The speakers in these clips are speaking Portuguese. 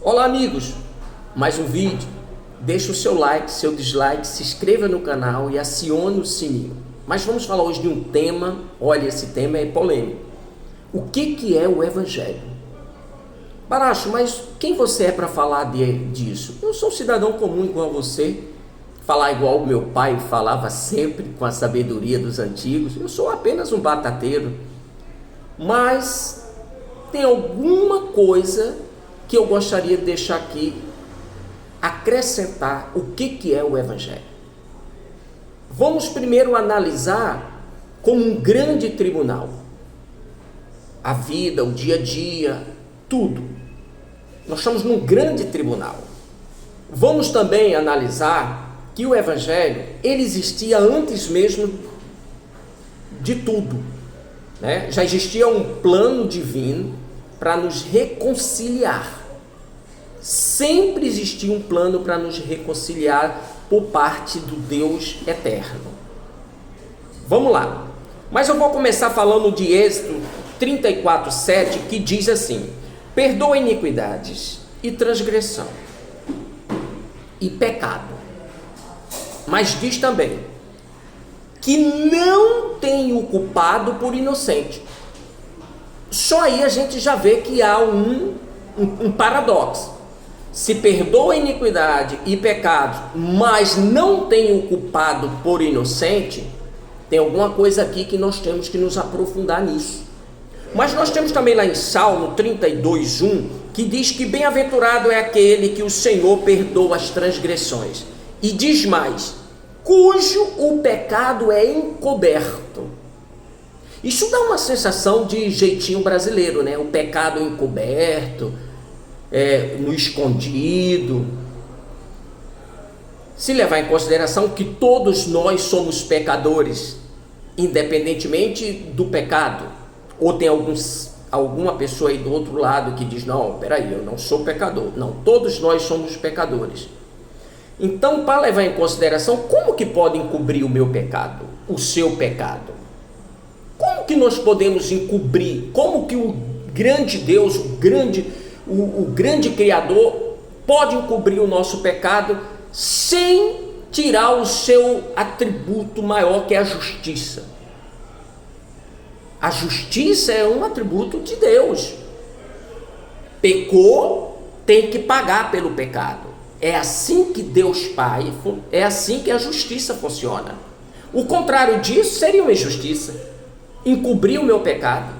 Olá amigos, mais um vídeo. Deixe o seu like, seu dislike, se inscreva no canal e acione o sininho. Mas vamos falar hoje de um tema, olha, esse tema é polêmico. O que é o Evangelho? Baracho, mas quem você é para falar disso? Eu sou um cidadão comum igual a você, falar igual o meu pai falava sempre com a sabedoria dos antigos. Eu sou apenas um batateiro, mas tem alguma coisa que eu gostaria de deixar aqui, acrescentar o que é o Evangelho. Vamos primeiro analisar como um grande tribunal a vida, o dia a dia, tudo. Nós estamos num grande tribunal. Vamos também analisar que o Evangelho, ele existia antes mesmo de tudo, né? Já existia um plano divino para nos reconciliar. Sempre existia um plano para nos reconciliar por parte do Deus eterno. Vamos lá. Mas eu vou começar falando de Êxodo 34:7, que diz assim: perdoa iniquidades e transgressão e pecado. Mas diz também que não tem o culpado por inocente. Só aí a gente já vê que há um paradoxo. Se perdoa a iniquidade e pecados, mas não tem o culpado por inocente, tem alguma coisa aqui que nós temos que nos aprofundar nisso. Mas nós temos também lá em Salmo 32:1, que diz que bem-aventurado é aquele que o Senhor perdoa as transgressões. E diz mais, cujo o pecado é encoberto. Isso dá uma sensação de jeitinho brasileiro, né? O pecado encoberto, no escondido. Se levar em consideração que todos nós somos pecadores, independentemente do pecado, ou tem alguma pessoa aí do outro lado que diz, não, peraí, eu não sou pecador. Não, todos nós somos pecadores. Então, para levar em consideração, como que pode encobrir o meu pecado, o seu pecado? Como que nós podemos encobrir? Como que o grande Deus, o grande Criador pode encobrir o nosso pecado sem tirar o seu atributo maior, que é a justiça? A justiça é um atributo de Deus. Pecou, tem que pagar pelo pecado. É assim que Deus Pai, é assim que a justiça funciona. O contrário disso seria uma injustiça. Encobrir o meu pecado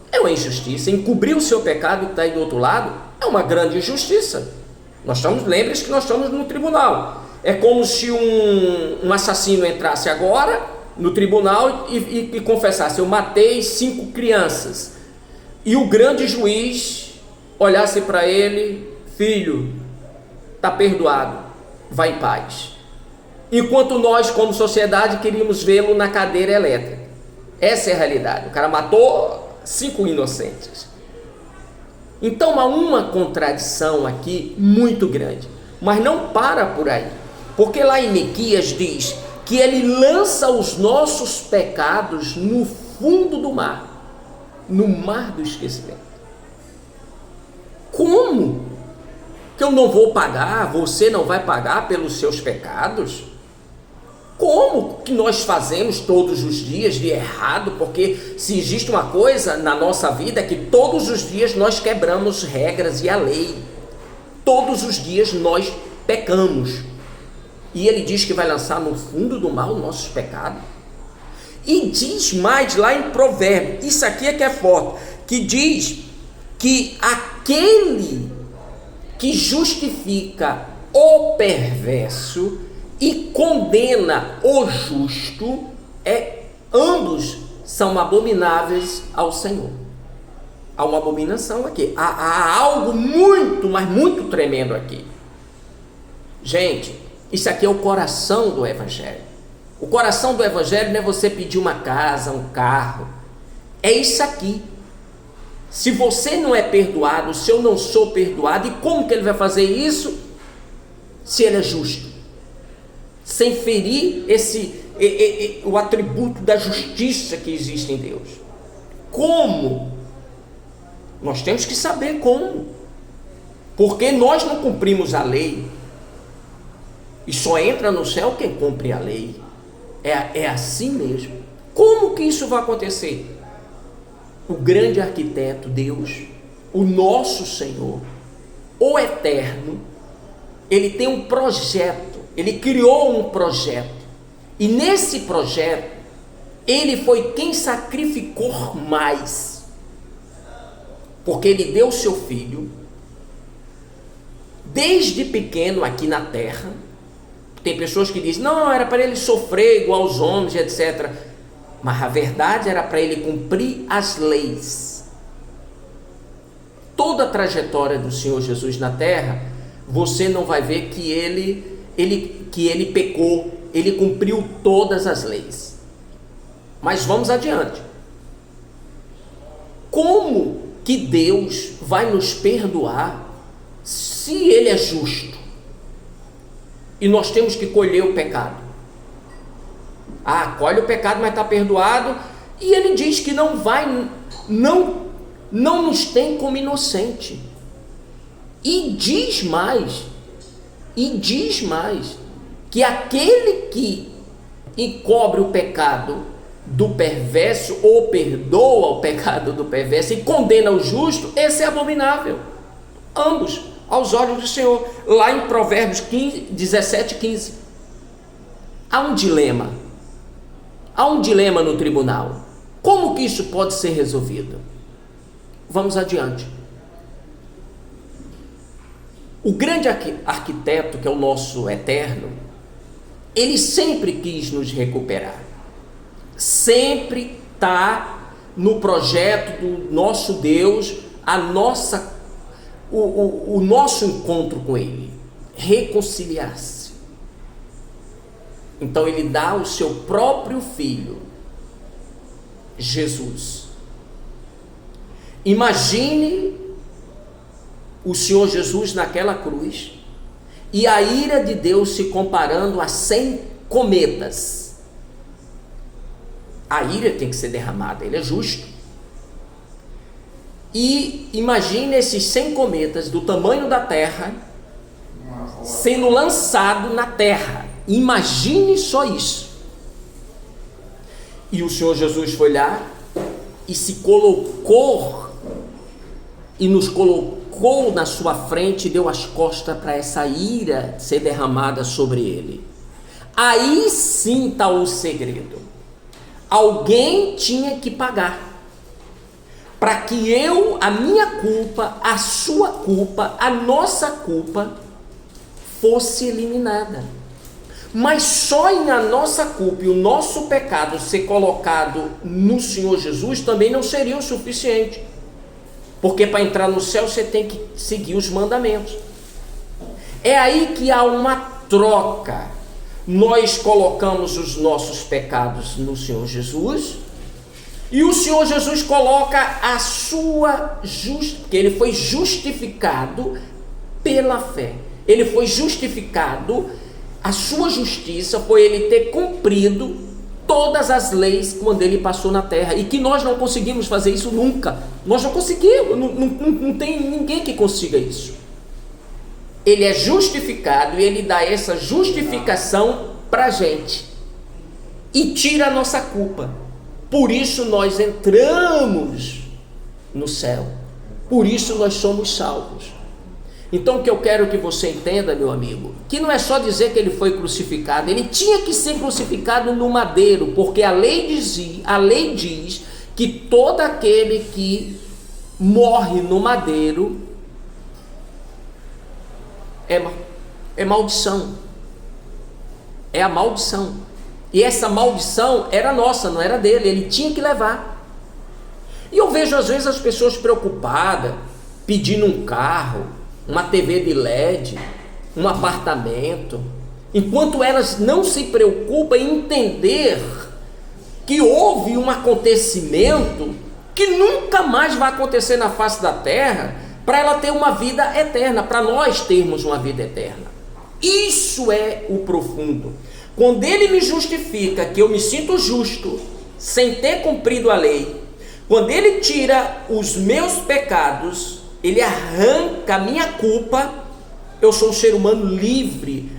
é uma injustiça. Encobrir o seu pecado que está aí do outro lado é uma grande injustiça. Lembre-se que nós estamos no tribunal. É como se um assassino entrasse agora no tribunal e confessasse: eu matei 5 crianças. E o grande juiz olhasse para ele: filho, está perdoado, vai em paz. Enquanto nós, como sociedade, queríamos vê-lo na cadeira elétrica. Essa é a realidade. O cara matou 5 inocentes. Então há uma contradição aqui muito grande. Mas não para por aí. Porque lá em Miqueias diz que ele lança os nossos pecados no fundo do mar. No mar do esquecimento. Como que eu não vou pagar? Você não vai pagar pelos seus pecados? Como que nós fazemos todos os dias de errado? Porque se existe uma coisa na nossa vida é que todos os dias nós quebramos regras e a lei. Todos os dias nós pecamos. E ele diz que vai lançar no fundo do mar os nossos pecados. E diz mais lá em Provérbios, isso aqui é que é forte, que diz que aquele que justifica o perverso e condena o justo, ambos são abomináveis ao Senhor. Há uma abominação aqui. Há algo muito, mas muito tremendo aqui. Gente, isso aqui é o coração do Evangelho. O coração do Evangelho não é você pedir uma casa, um carro. É isso aqui. Se você não é perdoado, se eu não sou perdoado, e como que ele vai fazer isso? Se ele é justo. Sem ferir o atributo da justiça que existe em Deus. Como? Nós temos que saber como. porque nós não cumprimos a lei, e só entra no céu quem cumpre a lei. É assim mesmo. Como que isso vai acontecer? O grande arquiteto, Deus, o nosso Senhor, o Eterno, ele tem um projeto, ele criou um projeto, e nesse projeto, ele foi quem sacrificou mais, porque ele deu seu filho, desde pequeno aqui na terra. Tem pessoas que dizem, não, era para ele sofrer igual aos homens, etc. Mas a verdade era para ele cumprir as leis. Toda a trajetória do Senhor Jesus na terra, você não vai ver que ele pecou, ele cumpriu todas as leis. Mas vamos adiante. Como que Deus vai nos perdoar se ele é justo? E nós temos que colher o pecado. Colhe o pecado, mas está perdoado. E ele diz que não nos tem como inocente. E diz mais, que aquele que encobre o pecado do perverso, ou perdoa o pecado do perverso e condena o justo, esse é abominável. Ambos aos olhos do Senhor. Lá em Provérbios 17:15. Há um dilema no tribunal. Como que isso pode ser resolvido? Vamos adiante. O grande arquiteto, que é o nosso Eterno, ele sempre quis nos recuperar. Sempre está no projeto do nosso Deus, o nosso encontro com ele, reconciliar-se. Então ele dá o seu próprio filho, Jesus. Imagine o Senhor Jesus naquela cruz e a ira de Deus se comparando a 100 cometas. A ira tem que ser derramada, ele é justo. E imagine esses 100 cometas do tamanho da terra sendo lançado na terra. Imagine só isso. E o Senhor Jesus foi lá e se colocou e nos colocou na sua frente e deu as costas para essa ira ser derramada sobre ele. Aí sim está o segredo. Alguém tinha que pagar para que a minha culpa, a sua culpa, a nossa culpa fosse eliminada. Mas só em a nossa culpa e o nosso pecado ser colocado no Senhor Jesus também não seria o suficiente. Porque para entrar no céu você tem que seguir os mandamentos. É aí que há uma troca. Nós colocamos os nossos pecados no Senhor Jesus e o Senhor Jesus coloca a sua justiça, porque ele foi justificado pela fé. Ele foi justificado, a sua justiça foi ele ter cumprido todas as leis quando ele passou na terra, e que nós não conseguimos fazer isso nunca. Nós não conseguimos, não tem ninguém que consiga isso. Ele é justificado e ele dá essa justificação para a gente e tira a nossa culpa. Por isso nós entramos no céu, por isso nós somos salvos. Então o que eu quero que você entenda, meu amigo, que não é só dizer que ele foi crucificado, ele tinha que ser crucificado no madeiro, porque a lei diz que todo aquele que morre no madeiro é maldição, é a maldição, e essa maldição era nossa, não era dele, ele tinha que levar. E eu vejo às vezes as pessoas preocupadas, pedindo um carro, uma TV de LED, um apartamento, enquanto elas não se preocupam em entender que houve um acontecimento que nunca mais vai acontecer na face da terra, para ela ter uma vida eterna, para nós termos uma vida eterna. Isso é o profundo. Quando ele me justifica, que eu me sinto justo, sem ter cumprido a lei, quando ele tira os meus pecados, ele arranca a minha culpa. Eu sou um ser humano livre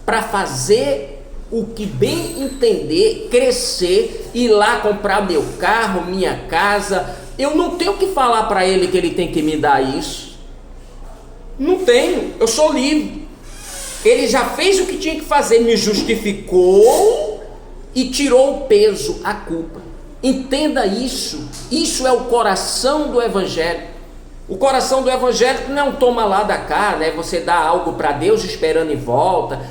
para fazer o que bem entender, crescer, ir lá comprar meu carro, minha casa. Eu não tenho que falar para ele que ele tem que me dar isso. Não tenho, eu sou livre. Ele já fez o que tinha que fazer, me justificou e tirou o peso, a culpa. Entenda isso. Isso é o coração do Evangelho. O coração do Evangelho não é um toma lá da cá, né? Você dá algo para Deus esperando em volta,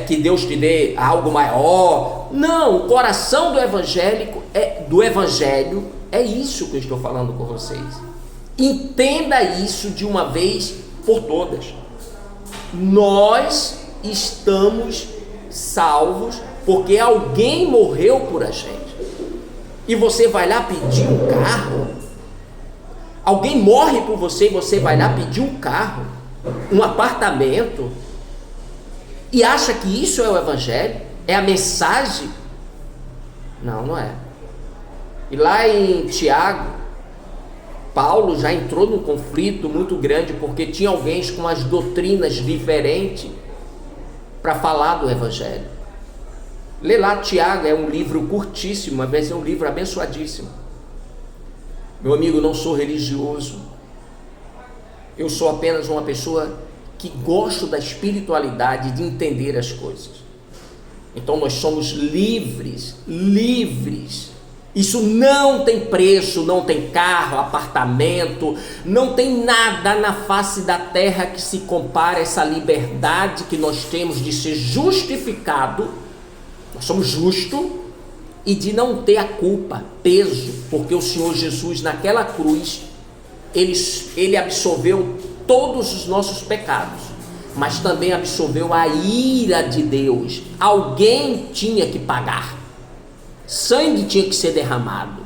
que Deus te dê algo maior. Não, o coração do Evangelho é isso que eu estou falando com vocês. Entenda isso de uma vez por todas. Nós estamos salvos porque alguém morreu por a gente. E você vai lá pedir um carro? Alguém morre por você e você vai lá pedir um carro, um apartamento, e acha que isso é o Evangelho? É a mensagem? Não, não é. E lá em Tiago, Paulo já entrou num conflito muito grande, porque tinha alguém com as doutrinas diferentes para falar do Evangelho. Lê lá Tiago, é um livro curtíssimo, mas é um livro abençoadíssimo. Meu amigo, não sou religioso, eu sou apenas uma pessoa que gosto da espiritualidade, de entender as coisas. Então nós somos livres. Isso não tem preço, não tem carro, apartamento, não tem nada na face da terra que se compare a essa liberdade que nós temos de ser justificado. Nós somos justos e de não ter a culpa, peso, porque o Senhor Jesus naquela cruz, ele absorveu todos os nossos pecados, mas também absorveu a ira de Deus. Alguém tinha que pagar, sangue tinha que ser derramado,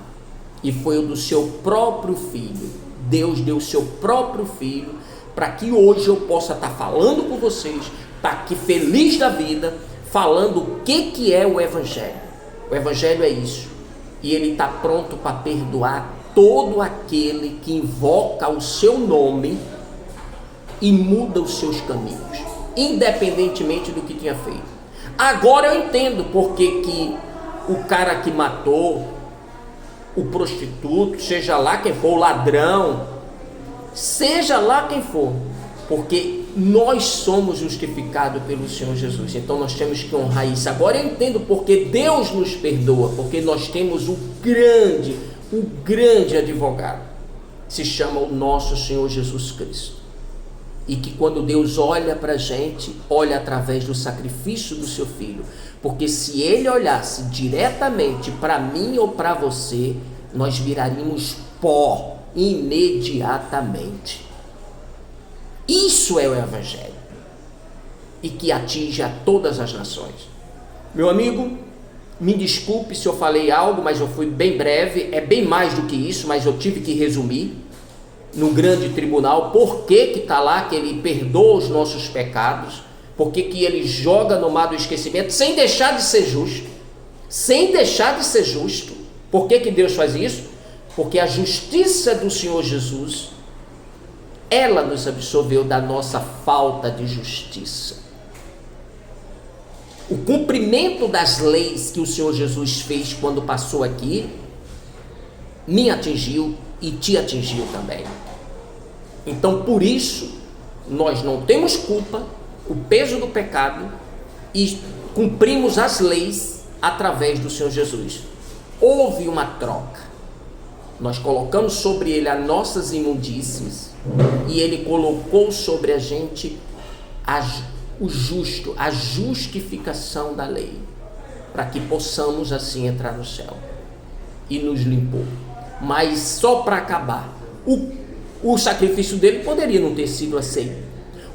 e foi o do seu próprio Filho. Deus deu o seu próprio Filho, para que hoje eu possa estar falando com vocês, estar aqui feliz da vida, falando o que é o Evangelho. O Evangelho é isso, e ele está pronto para perdoar todo aquele que invoca o seu nome e muda os seus caminhos, independentemente do que tinha feito. Agora eu entendo porque que o cara que matou, o prostituto, seja lá quem for, o ladrão, seja lá quem for, porque nós somos justificados pelo Senhor Jesus, então nós temos que honrar isso. Agora eu entendo porque Deus nos perdoa, porque nós temos o grande advogado, se chama o nosso Senhor Jesus Cristo, e que quando Deus olha para a gente, olha através do sacrifício do seu Filho, porque se Ele olhasse diretamente para mim ou para você, nós viraríamos pó imediatamente. Isso é o Evangelho, e que atinge a todas as nações. Meu amigo, me desculpe se eu falei algo, mas eu fui bem breve, é bem mais do que isso, mas eu tive que resumir. No grande tribunal, por que está lá que ele perdoa os nossos pecados, por que ele joga no mar do esquecimento, sem deixar de ser justo, por que Deus faz isso? Porque a justiça do Senhor Jesus, ela nos absolveu da nossa falta de justiça. O cumprimento das leis que o Senhor Jesus fez quando passou aqui, me atingiu e te atingiu também. Então, por isso, nós não temos culpa, o peso do pecado, e cumprimos as leis através do Senhor Jesus. Houve uma troca. Nós colocamos sobre ele as nossas imundícies, e ele colocou sobre a gente o justo, a justificação da lei, para que possamos assim entrar no céu, e nos limpou. Mas só para acabar, o sacrifício dele poderia não ter sido aceito.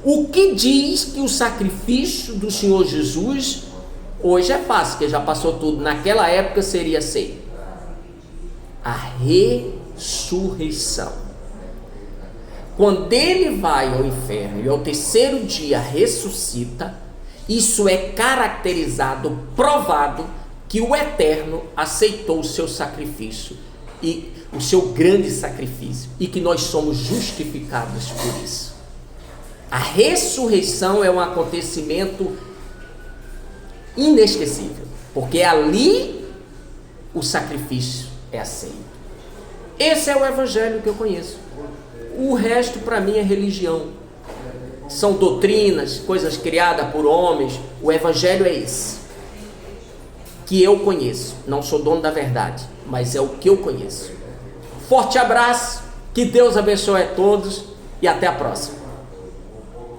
O que diz que o sacrifício do Senhor Jesus hoje é fácil, que já passou tudo, naquela época seria aceito? A ressurreição. Quando ele vai ao inferno e ao terceiro dia ressuscita, isso é caracterizado, provado, que o Eterno aceitou o seu sacrifício. E o seu grande sacrifício e que nós somos justificados por isso. A ressurreição é um acontecimento inesquecível, porque ali o sacrifício é aceito. Esse é o evangelho que eu conheço. O resto para mim é religião. São doutrinas, coisas criadas por homens. O evangelho é esse que eu conheço. Não sou dono da verdade, mas é o que eu conheço. Forte abraço, que Deus abençoe a todos e até a próxima.